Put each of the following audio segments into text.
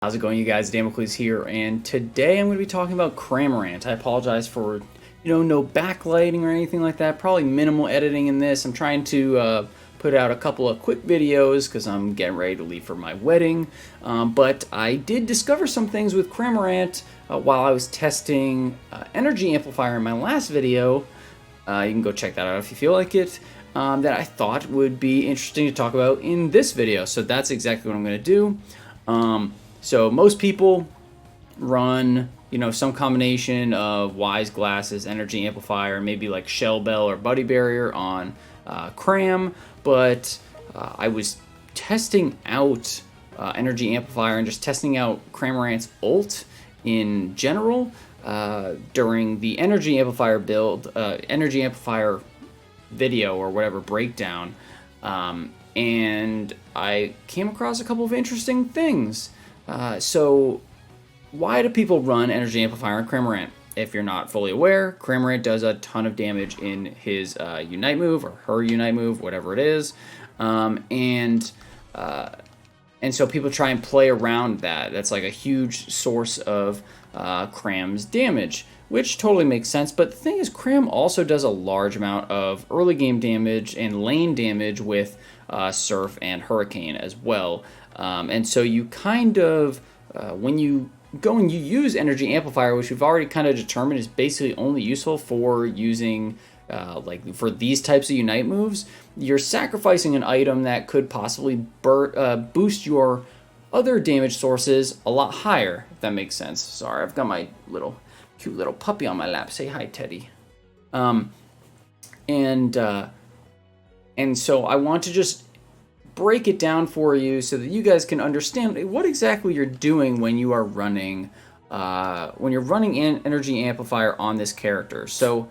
How's it going, you guys? Damocles here, and today I'm going to be talking about Cramorant. I apologize for, no backlighting or anything like that. Probably minimal editing in this. I'm trying to put out a couple of quick videos because I'm getting ready to leave for my wedding. But I did discover some things with Cramorant while I was testing Energy Amplifier in my last video. You can go check that out if you feel like it. That I thought would be interesting to talk about in this video. So that's exactly what I'm going to do. So most people run, some combination of Wise Glasses, Energy Amplifier, maybe like Shell Bell or Buddy Barrier on Cram, but I was testing out Energy Amplifier and just testing out Cramorant's ult in general during the Energy Amplifier build, Energy Amplifier video or whatever breakdown, and I came across a couple of interesting things. So why do people run Energy Amplifier on Cramorant? If you're not fully aware, Cramorant does a ton of damage in his Unite move or her Unite move, whatever it is, and so people try and play around that. That's like a huge source of Cram's damage, which totally makes sense. But the thing is, Cram also does a large amount of early game damage and lane damage with Surf and Hurricane as well. And so you kind of, when you go and you use Energy Amplifier, which we've already kind of determined is basically only useful for using, like for these types of Unite moves, you're sacrificing an item that could possibly boost your other damage sources a lot higher, if that makes sense. Sorry, I've got my cute little puppy on my lap. Say hi, Teddy. And so I want to just break it down for you so that you guys can understand what exactly you're doing when you are running an Energy Amplifier on this character. So,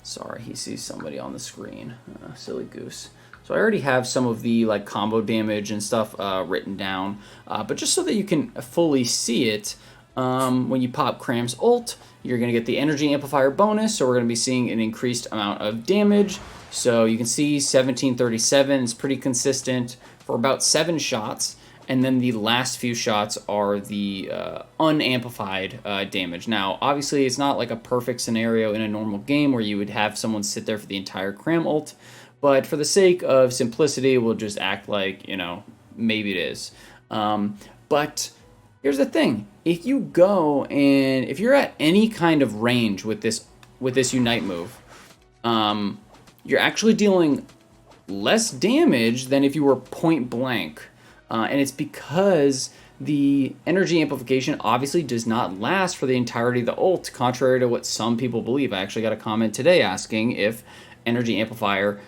sorry, he sees somebody on the screen. Silly goose. So I already have some of the combo damage and stuff written down, but just so that you can fully see it, when you pop Cram's ult, you're going to get the Energy Amplifier bonus, so we're going to be seeing an increased amount of damage. So you can see 1737 is pretty consistent for about 7 shots, and then the last few shots are the unamplified damage. Now, obviously, it's not like a perfect scenario in a normal game where you would have someone sit there for the entire Cram ult, but for the sake of simplicity, we'll just act like, maybe it is. But here's the thing. If you go and if you're at any kind of range with this Unite move, you're actually dealing less damage than if you were point blank. And it's because the energy amplification obviously does not last for the entirety of the ult, contrary to what some people believe. I actually got a comment today asking if Energy Amplifier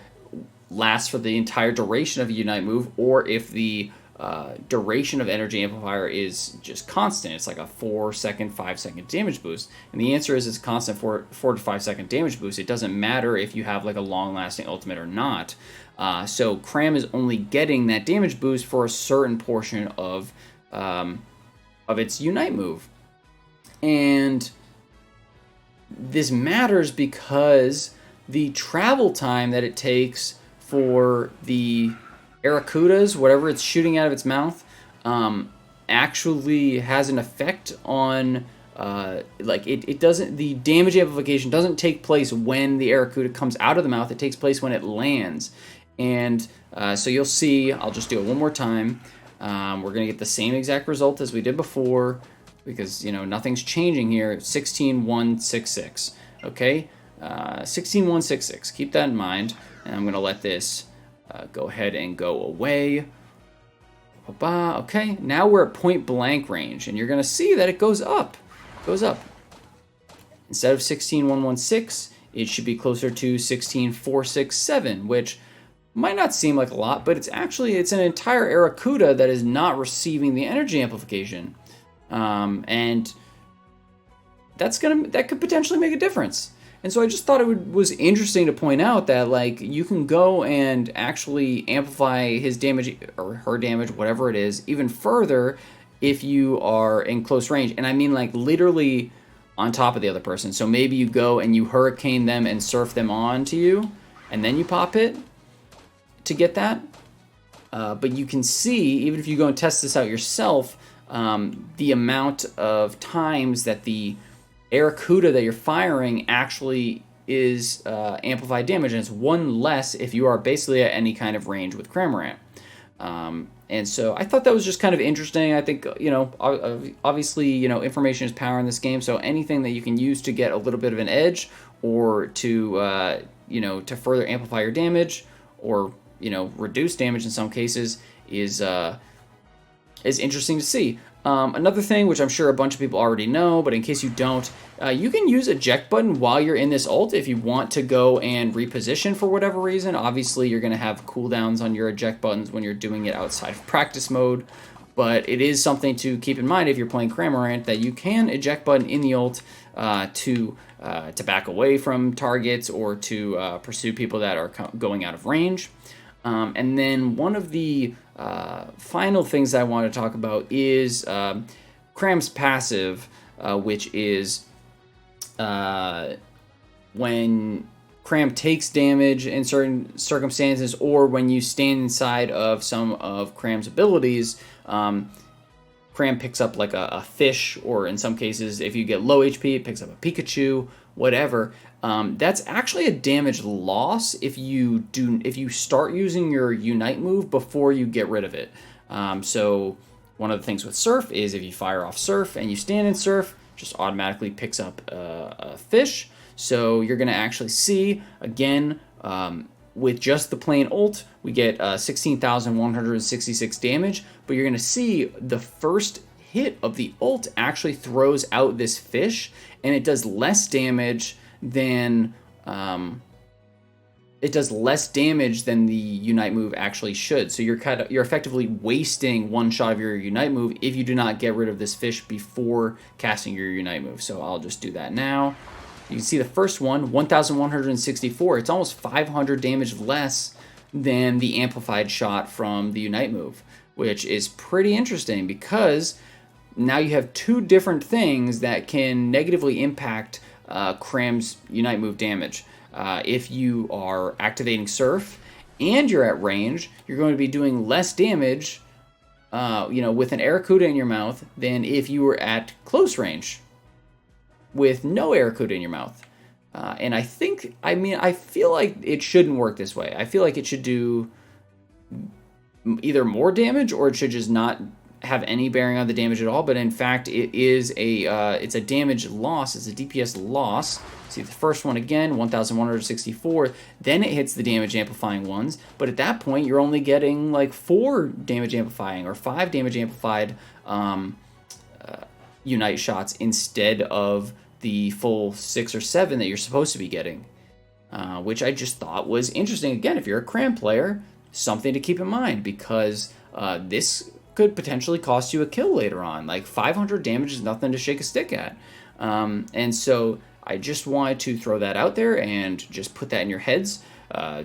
lasts for the entire duration of a Unite move, or if the duration of Energy Amplifier is just constant. It's like a 4-second, 5-second damage boost. And the answer is it's constant 4 to 5 second damage boost. It doesn't matter if you have like a long-lasting ultimate or not. So Cram is only getting that damage boost for a certain portion of its Unite move. And this matters because the travel time that it takes for the Aracudas, whatever it's shooting out of its mouth, actually has an effect on, it doesn't, the damage amplification doesn't take place when the Aracuda comes out of the mouth, it takes place when it lands. And so you'll see, I'll just do it one more time. We're going to get the same exact result as we did before, because, nothing's changing here. 16-1-6-6, okay? 16-1-6-6, keep that in mind, and I'm going to let this go ahead and go away. Okay, now we're at point blank range, and you're going to see that it goes up. It goes up. Instead of 16-1-1-6, it should be closer to 16-4-6-7, which might not seem like a lot, but it's an entire Aracuda that is not receiving the energy amplification, and that could potentially make a difference. And so I just thought it was interesting to point out that you can go and actually amplify his damage or her damage, whatever it is, even further if you are in close range. And I mean literally on top of the other person. So maybe you go and you hurricane them and surf them on to you, and then you pop it to get that. But you can see, even if you go and test this out yourself, the amount of times that the Aracuda that you're firing actually is amplified damage, and it's one less if you are basically at any kind of range with Cramorant. And so I thought that was just kind of interesting. I think, obviously, information is power in this game, so anything that you can use to get a little bit of an edge or to, to further amplify your damage or, reduce damage in some cases is interesting to see. Another thing, which I'm sure a bunch of people already know, but in case you don't, you can use eject button while you're in this ult if you want to go and reposition for whatever reason. Obviously, you're going to have cooldowns on your eject buttons when you're doing it outside of practice mode, but it is something to keep in mind if you're playing Cramorant, that you can eject button in the ult to back away from targets or to pursue people that are going out of range. And then one of the final things I want to talk about is Cram's passive, which is when Cram takes damage in certain circumstances, or when you stand inside of some of Cram's abilities, Cram picks up like a fish, or in some cases, if you get low HP, it picks up a Pikachu, whatever. That's actually a damage loss if you start using your Unite move before you get rid of it. So one of the things with Surf is if you fire off Surf and you stand in Surf, just automatically picks up a fish. So you're going to actually see, again, with just the plain ult, we get 16,166 damage, but you're going to see the first hit of the ult actually throws out this fish, and it does less damage than the Unite move actually should. So you're effectively wasting one shot of your Unite move if you do not get rid of this fish before casting your Unite move. So I'll just do that now. You can see the first one, 1,164. It's almost 500 damage less than the amplified shot from the Unite move, which is pretty interesting because now you have two different things that can negatively impact Cram's Unite move damage. If you are activating Surf and you're at range, you're going to be doing less damage, with an Aracuda in your mouth than if you were at close range with no Aracuda in your mouth. And I feel like it shouldn't work this way. I feel like it should do either more damage, or it should just not have any bearing on the damage at all. But in fact, it's a damage loss. It's a DPS loss. See the first one again, 1,164. Then it hits the damage amplifying ones. But at that point, you're only getting like 4 damage amplifying or 5 damage amplified Unite shots instead of the full 6 or 7 that you're supposed to be getting, which I just thought was interesting. Again, if you're a Cram player, something to keep in mind, because this could potentially cost you a kill later on. Like 500 damage is nothing to shake a stick at. And so I just wanted to throw that out there and just put that in your heads.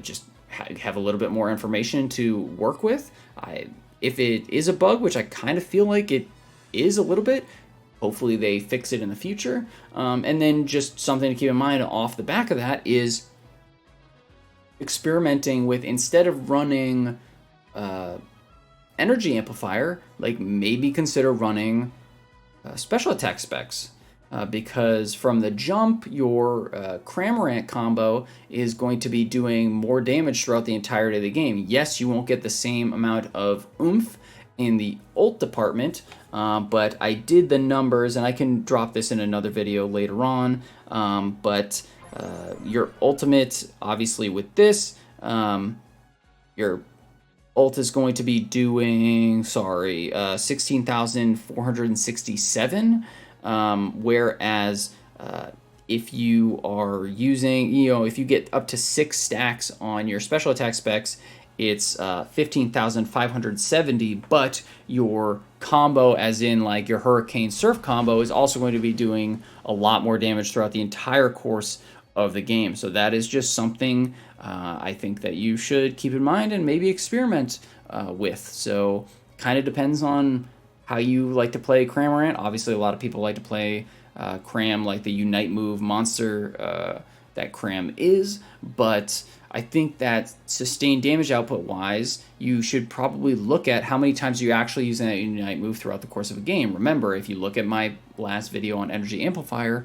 Just have a little bit more information to work with. If it is a bug, which I kind of feel like it is a little bit, hopefully they fix it in the future. And then just something to keep in mind off the back of that is experimenting with, instead of running energy amplifier, like maybe consider running special attack specs. Because from the jump, your Cramorant combo is going to be doing more damage throughout the entirety of the game. Yes, you won't get the same amount of oomph in the ult department, but I did the numbers, and I can drop this in another video later on, but your ultimate, obviously with this, your ult is going to be doing, 16,467, whereas if you are using, if you get up to 6 stacks on your special attack specs, it's 15,570, but your combo, as in like your Hurricane Surf combo, is also going to be doing a lot more damage throughout the entire course of the game. So that is just something I think that you should keep in mind and maybe experiment with. So kind of depends on how you like to play Cramorant. Obviously, a lot of people like to play Cram like the Unite move monster that Cram is, but I think that sustained damage output wise, you should probably look at how many times you're actually using that Unite move throughout the course of a game. Remember, if you look at my last video on Energy Amplifier,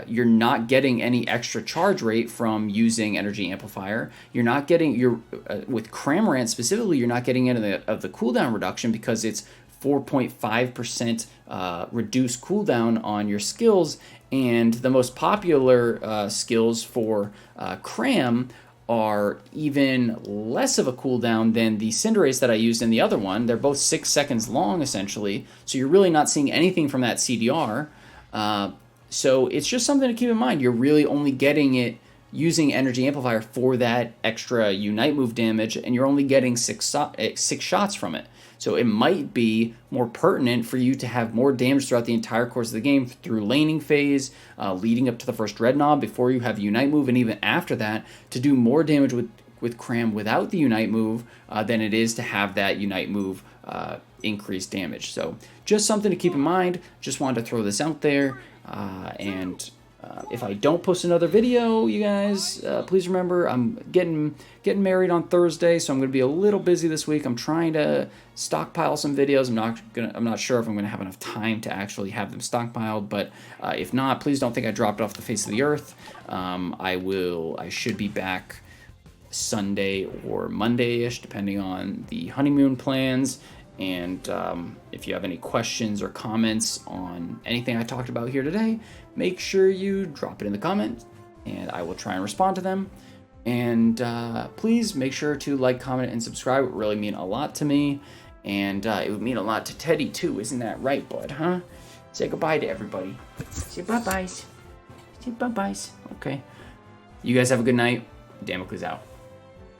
you're not getting any extra charge rate from using Energy Amplifier. You're not getting with Cramorant specifically, you're not getting any of the cooldown reduction because it's 4.5% reduced cooldown on your skills, and the most popular skills for Cram are even less of a cooldown than the Cinderace that I used in the other one. They're both 6 seconds long, essentially, so you're really not seeing anything from that CDR. So it's just something to keep in mind. You're really only getting it using Energy Amplifier for that extra Unite move damage, and you're only getting six shots from it. So it might be more pertinent for you to have more damage throughout the entire course of the game through laning phase, leading up to the first Red Knob before you have Unite move, and even after that, to do more damage with Cram without the Unite move than it is to have that Unite move increase damage. So just something to keep in mind. Just wanted to throw this out there. If I don't post another video, you guys, please remember I'm getting married on Thursday, so I'm going to be a little busy this week. I'm trying to stockpile some videos. I'm not sure if I'm going to have enough time to actually have them stockpiled, but if not, please don't think I dropped off the face of the earth. I should be back Sunday or Monday-ish, depending on the honeymoon plans. And if you have any questions or comments on anything I talked about here today, make sure you drop it in the comments, and I will try and respond to them. And please make sure to like, comment, and subscribe. It would really mean a lot to me, and it would mean a lot to Teddy too. Isn't that right, bud, huh? Say goodbye to everybody. Say bye-byes. Say bye-byes. Okay. You guys have a good night. Damocles out.